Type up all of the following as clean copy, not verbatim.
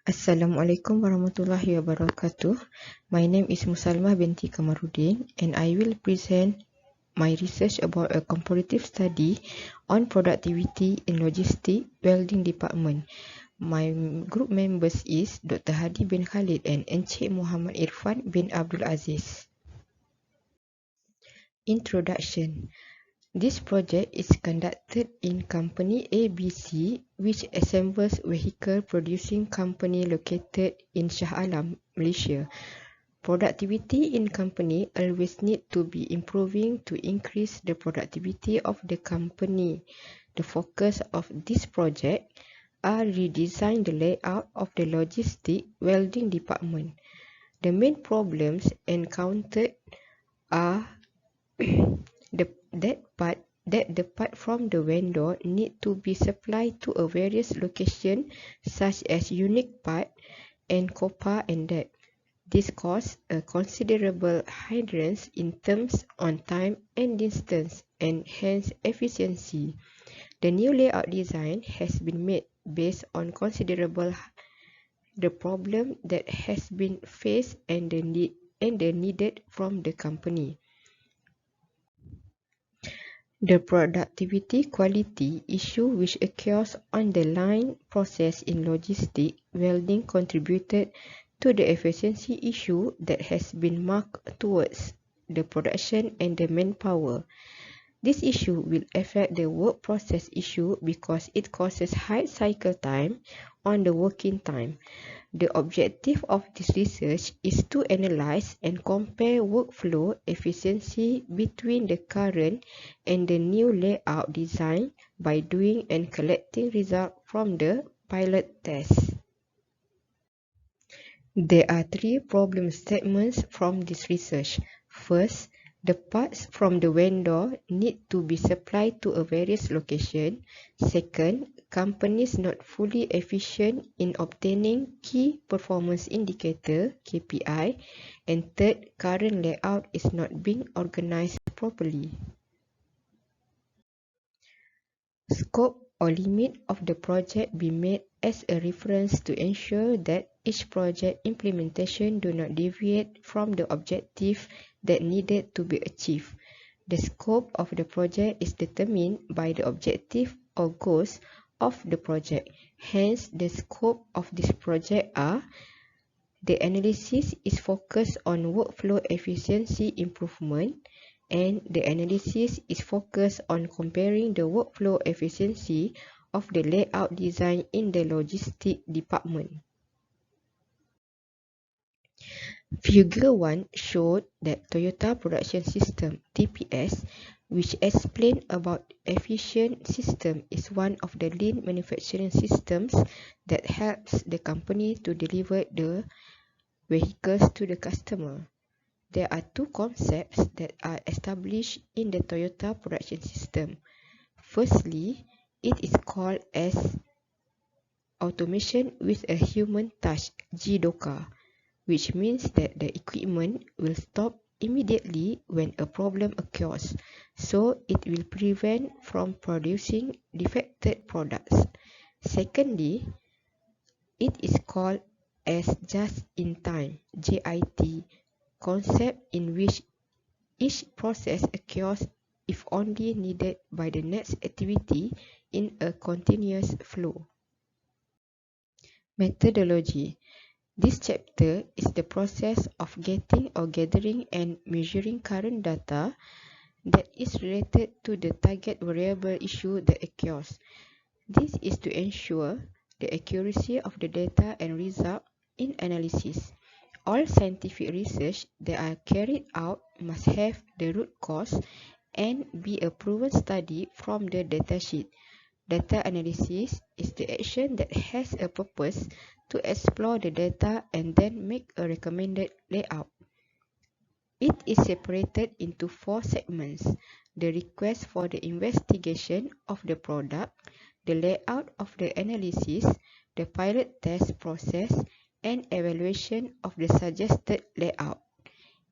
Assalamualaikum warahmatullahi wabarakatuh. My name is Musalmah binti Kamarudin and I will present my research about a comparative study on productivity in logistics welding department. My group members is Dr. Hadi bin Khalid and Encik Muhammad Irfan bin Abdul Aziz. Introduction. This project is conducted in company ABC, which assembles vehicle producing company located in Shah Alam, Malaysia. Productivity in company always need to be improving to increase the productivity of the company. The focus of this project are redesign the layout of the logistic welding department. The main problems encountered are that the part from the vendor need to be supplied to a various location such as unique part and copper and that. This causes a considerable hindrance in terms on time and distance and hence efficiency. The new layout design has been made based on considerable the problem that has been faced and the needed from the company. The productivity quality issue which occurs on the line process in logistic welding contributed to the efficiency issue that has been marked towards the production and the manpower. This issue will affect the work process issue because it causes high cycle time on the working time. The objective of this research is to analyze and compare workflow efficiency between the current and the new layout design by doing and collecting results from the pilot test. There are three problem statements from this research. First, the parts from the vendor need to be supplied to a various location. Second, companies not fully efficient in obtaining key performance indicator (KPI). And third, current layout is not being organized properly. Scope or limit of the project be made as a reference to ensure that each project implementation do not deviate from the objective that needed to be achieved. The scope of the project is determined by the objective or goals of the project. Hence, the scope of this project are: the analysis is focused on workflow efficiency improvement, and the analysis is focused on comparing the workflow efficiency of the layout design in the logistic department. Figure 1 showed that Toyota Production System (TPS), which explained about efficient system, is one of the lean manufacturing systems that helps the company to deliver the vehicles to the customer. There are two concepts that are established in the Toyota production system. Firstly, it is called as automation with a human touch (JIDOKA), which means that the equipment will stop immediately when a problem occurs, so it will prevent from producing defected products. Secondly, it is called as just-in-time (JIT) concept, in which each process occurs if only needed by the next activity in a continuous flow. Methodology. This chapter is the process of getting or gathering and measuring current data that is related to the target variable issue that occurs. This is to ensure the accuracy of the data and result in analysis. All scientific research that are carried out must have the root cause and be a proven study from the datasheet. Data analysis is the action that has a purpose to explore the data and then make a recommended layout. It is separated into four segments: the request for the investigation of the product, the layout of the analysis, the pilot test process, and evaluation of the suggested layout.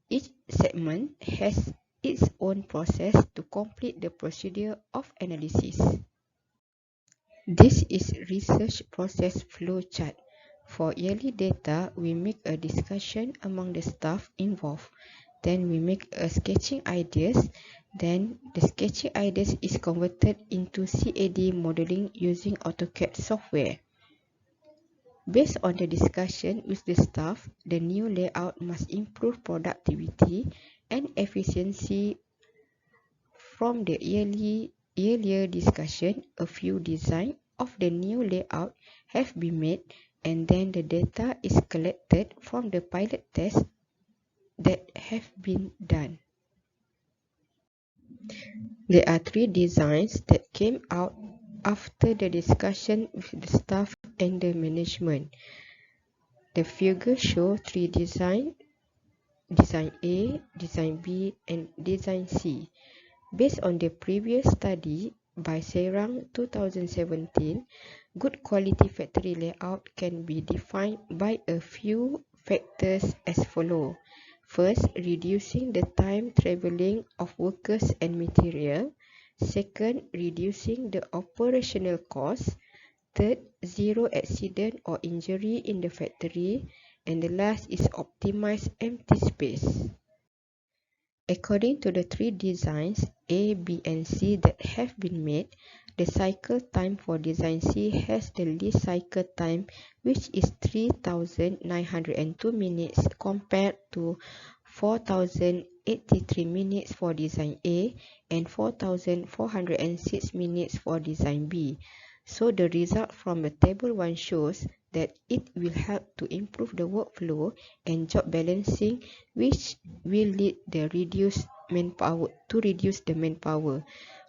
Each segment has its own process to complete the procedure of analysis. This is research process flow chart. For yearly data, we make a discussion among the staff involved. Then we make a sketching ideas. Then the sketching ideas is converted into CAD modeling using AutoCAD software. Based on the discussion with the staff, the new layout must improve productivity and efficiency. From the earlier discussion, a few designs of the new layout have been made, and then the data is collected from the pilot tests that have been done. There are 3 designs that came out after the discussion with the staff and the management. The figure shows 3 designs: Design A, Design B, and Design C. Based on the previous study by Serang 2017, good quality factory layout can be defined by a few factors as follows. First, reducing the time traveling of workers and material. Second, reducing the operational cost. Third, zero accident or injury in the factory. And the last is optimize empty space. According to the 3 designs A, B, and C that have been made, the cycle time for design C has the least cycle time, which is 3,902 minutes compared to 4,083 minutes for design A and 4,406 minutes for design B. So the result from the table 1 shows that it will help to improve the workflow and job balancing, which will lead the reduce the manpower.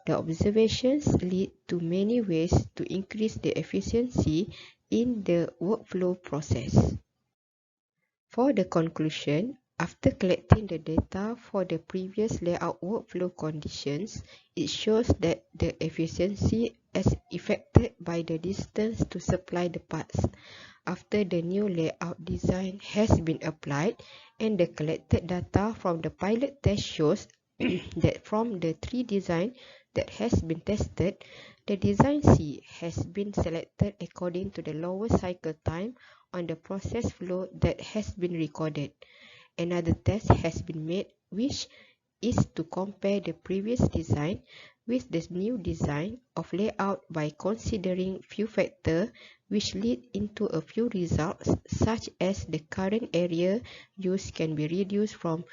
The observations lead to many ways to increase the efficiency in the workflow process. For the conclusion, after collecting the data for the previous layout workflow conditions, it shows that the efficiency is affected by the distance to supply the parts. After the new layout design has been applied and the collected data from the pilot test shows that from the 3 designs that has been tested, the design C has been selected according to the lower cycle time on the process flow that has been recorded. Another test has been made, which is to compare the previous design with the new design of layout by considering few factors which lead into a few results, such as the current area used can be reduced from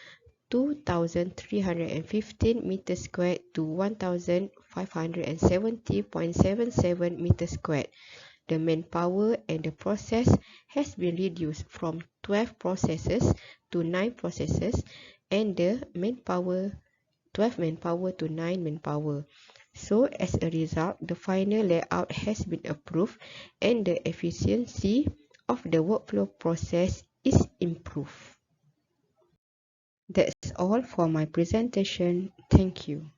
2,315 meters squared to 1,570.77 meters squared. The manpower and the process has been reduced from 12 processes to 9 processes, and the 12 manpower to 9 manpower. So as a result, the final layout has been approved and the efficiency of the workflow process is improved. That's all for my presentation. Thank you.